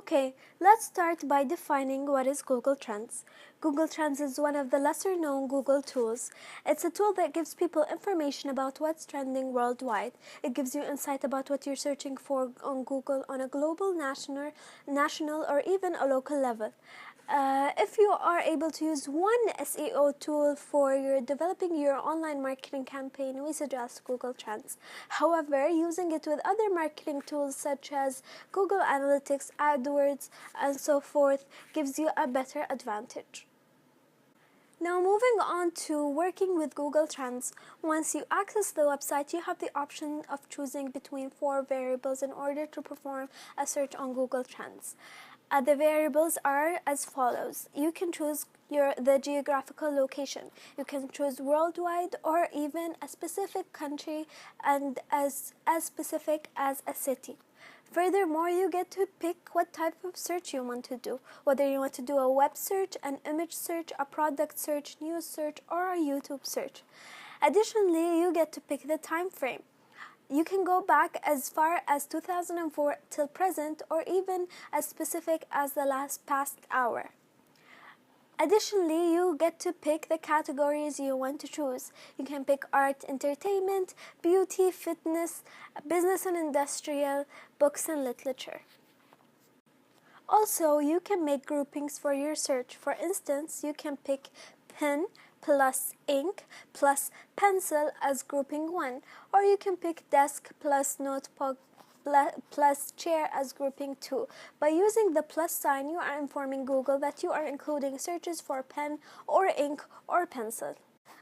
Okay, let's start by defining what is Google Trends. Google Trends is one of the lesser known Google tools. It's a tool that gives people information about what's trending worldwide. It gives you insight about what you're searching for on Google on a global, national or even a local level. If you are able to use one SEO tool for developing your online marketing campaign, we suggest Google Trends. However, using it with other marketing tools such as Google Analytics, AdWords, and so forth gives you a better advantage. Now moving on to working with Google Trends, once you access the website, you have the option of choosing between 4 variables in order to perform a search on Google Trends. The variables are as follows. You can choose the geographical location. You can choose worldwide or even a specific country and as specific as a city. Furthermore, you get to pick what type of search you want to do, whether you want to do a web search, an image search, a product search, news search, or a YouTube search. Additionally, you get to pick the time frame. You can go back as far as 2004 till present or even as specific as the past hour. Additionally, you get to pick the categories you want to choose. You can pick art, entertainment, beauty, fitness, business and industrial, books and literature. Also, you can make groupings for your search. For instance, you can pick pen plus ink plus pencil as grouping 1, or you can pick desk plus notebook plus chair as grouping 2. By using the plus sign, you are informing Google that you are including searches for pen or ink or pencil.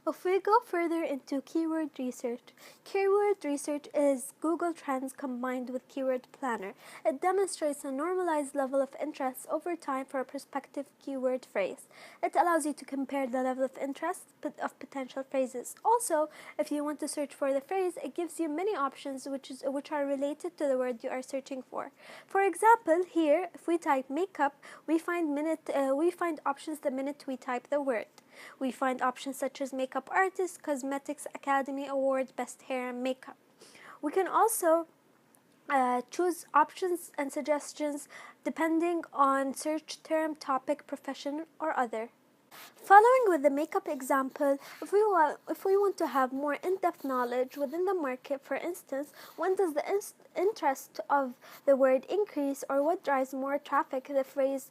If we go further into keyword research is Google Trends combined with Keyword Planner. It demonstrates a normalized level of interest over time for a prospective keyword phrase. It allows you to compare the level of interest of potential phrases. Also, if you want to search for the phrase, it gives you many options which are related to the word you are searching for. For example, here, if we type makeup, we find options the minute we type the word. We find options such as makeup artist, cosmetics, Academy Award, best hair and makeup. We can also choose options and suggestions depending on search term, topic, profession, or other. Following with the makeup example, if we want to have more in-depth knowledge within the market, for instance, when does the interest of the word increase or what drives more traffic, the phrase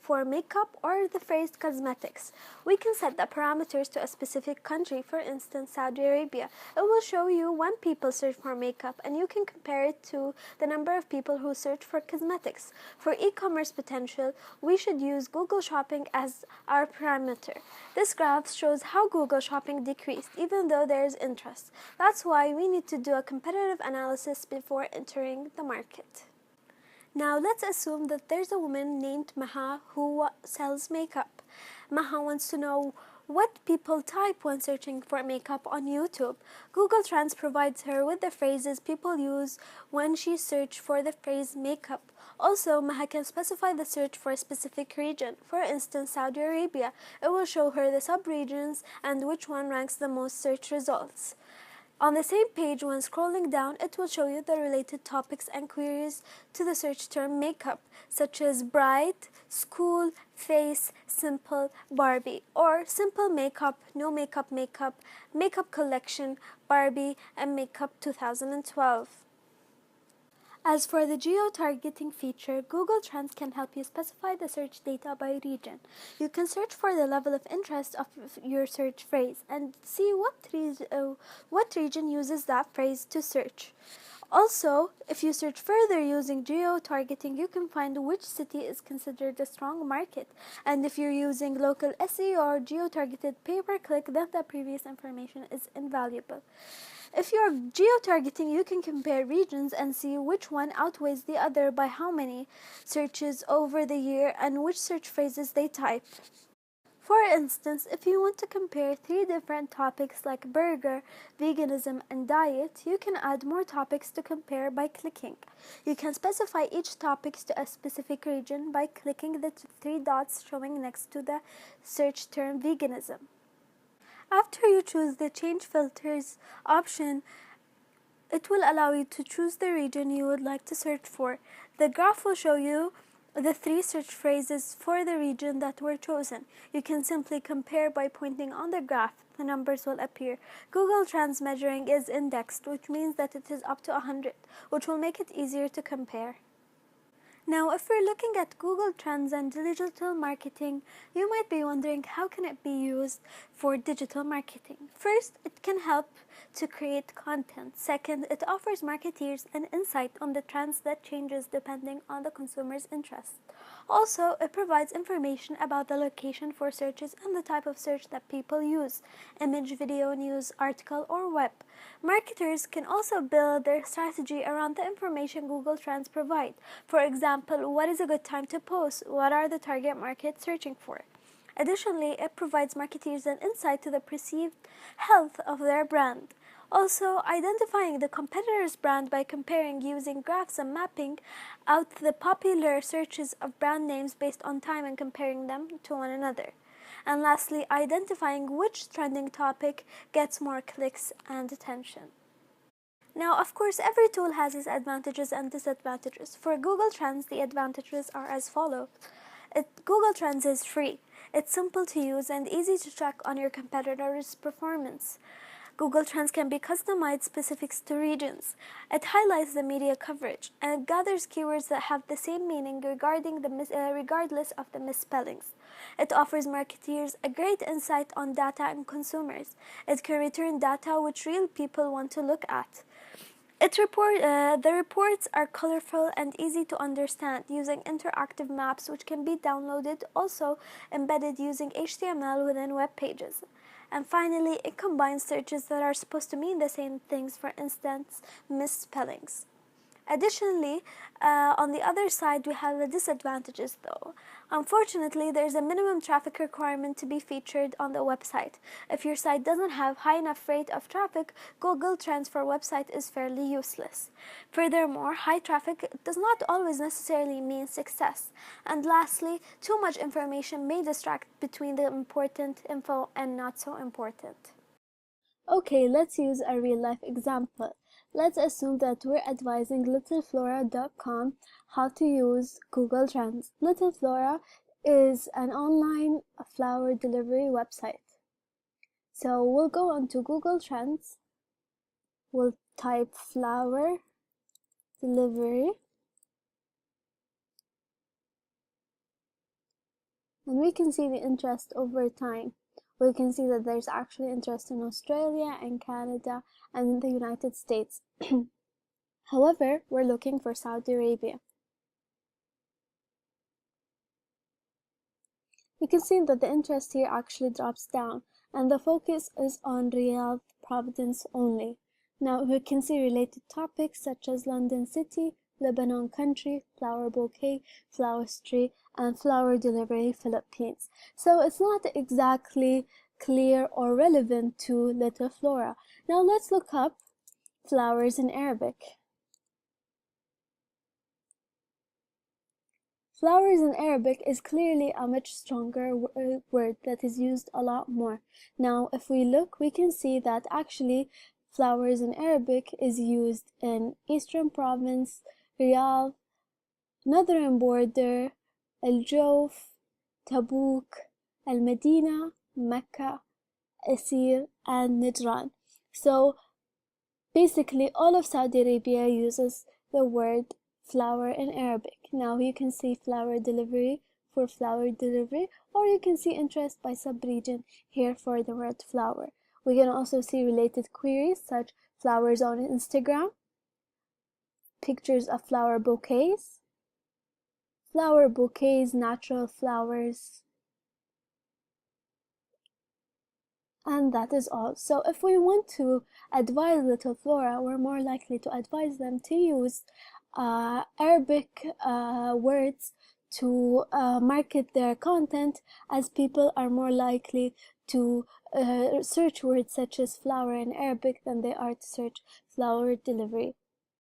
for makeup or the phrase cosmetics? We can set the parameters to a specific country, for instance, Saudi Arabia. It will show you when people search for makeup and you can compare it to the number of people who search for cosmetics. For e-commerce potential, we should use Google Shopping as our parameter. This graph shows how Google Shopping decreased even though there is interest. That's why we need to do a competitive analysis before entering the market. Now let's assume that there's a woman named Maha who sells makeup. Maha wants to know what people type when searching for makeup on YouTube. Google Trends provides her with the phrases people use when she searches for the phrase makeup. Also, Maha can specify the search for a specific region. For instance, Saudi Arabia. It will show her the sub-regions and which one ranks the most search results. On the same page, when scrolling down, it will show you the related topics and queries to the search term makeup, such as bright, school, face, simple, Barbie, or simple makeup, no makeup makeup, makeup collection, Barbie, and makeup 2012. As for the geo-targeting feature, Google Trends can help you specify the search data by region. You can search for the level of interest of your search phrase and see what region uses that phrase to search. Also, if you search further using geo-targeting, you can find which city is considered a strong market. And if you're using local SEO or geo-targeted pay-per-click, then the previous information is invaluable. If you're geo-targeting, you can compare regions and see which one outweighs the other by how many searches over the year and which search phrases they type. For instance, if you want to compare 3 different topics like burger, veganism, and diet, you can add more topics to compare by clicking. You can specify each topic to a specific region by clicking the 3 dots showing next to the search term veganism. After you choose the Change Filters option, it will allow you to choose the region you would like to search for. The graph will show you the 3 search phrases for the region that were chosen. You can simply compare by pointing on the graph. The numbers will appear. Google Trends measuring is indexed, which means that it is up to 100, which will make it easier to compare. Now, if we're looking at Google Trends and digital marketing, you might be wondering how can it be used for digital marketing? First, it can help to create content. Second, it offers marketeers an insight on the trends that changes depending on the consumer's interest. Also, it provides information about the location for searches and the type of search that people use: image, video, news, article, or web. Marketers can also build their strategy around the information Google Trends provide. For example, what is a good time to post? What are the target market searching for? Additionally, it provides marketers an insight to the perceived health of their brand. Also, identifying the competitor's brand by comparing using graphs and mapping out the popular searches of brand names based on time and comparing them to one another. And lastly, identifying which trending topic gets more clicks and attention. Now, of course, every tool has its advantages and disadvantages. For Google Trends, the advantages are as follows. Google Trends is free. It's simple to use and easy to track on your competitor's performance. Google Trends can be customized specifics to regions. It highlights the media coverage, and it gathers keywords that have the same meaning regardless of the misspellings. It offers marketeers a great insight on data and consumers. It can return data which real people want to look at. The reports are colorful and easy to understand using interactive maps which can be downloaded, also embedded using HTML within web pages. And finally, it combines searches that are supposed to mean the same things, for instance, misspellings. Additionally, on the other side, we have the disadvantages though. Unfortunately, there's a minimum traffic requirement to be featured on the website. If your site doesn't have high enough rate of traffic, Google Trends for website is fairly useless. Furthermore, high traffic does not always necessarily mean success. And lastly, too much information may distract between the important info and not so important. Okay, let's use a real-life example. Let's assume that we're advising littleflora.com how to use Google Trends. Little Flora is an online flower delivery website. So we'll go onto Google Trends, we'll type flower delivery, and we can see the interest over time. We can see that there's actually interest in Australia and Canada and the United States. However, we're looking for Saudi Arabia. You can see that the interest here actually drops down, and the focus is on Riyadh province only. Now we can see related topics such as London City, Lebanon country, flower bouquet, floristry, and flower delivery Philippines. So it's not exactly clear or relevant to Little Flora. Now let's look up flowers in Arabic. Flowers in Arabic is clearly a much stronger word that is used a lot more. Now if we look, we can see that actually flowers in Arabic is used in Eastern Province, Riyadh, Northern Border, Al Jawf, Tabuk, Al Medina, Mecca, Asir, and Najran. So basically all of Saudi Arabia uses the word flower in Arabic. Now you can see flower delivery for flower delivery, or you can see interest by sub-region here for the word flower. We can also see related queries such flowers on Instagram, pictures of flower bouquets, natural flowers, and that is all. So if we want to advise Little Flora, we're more likely to advise them to use Arabic words to market their content, as people are more likely to search words such as flower in Arabic than they are to search flower delivery.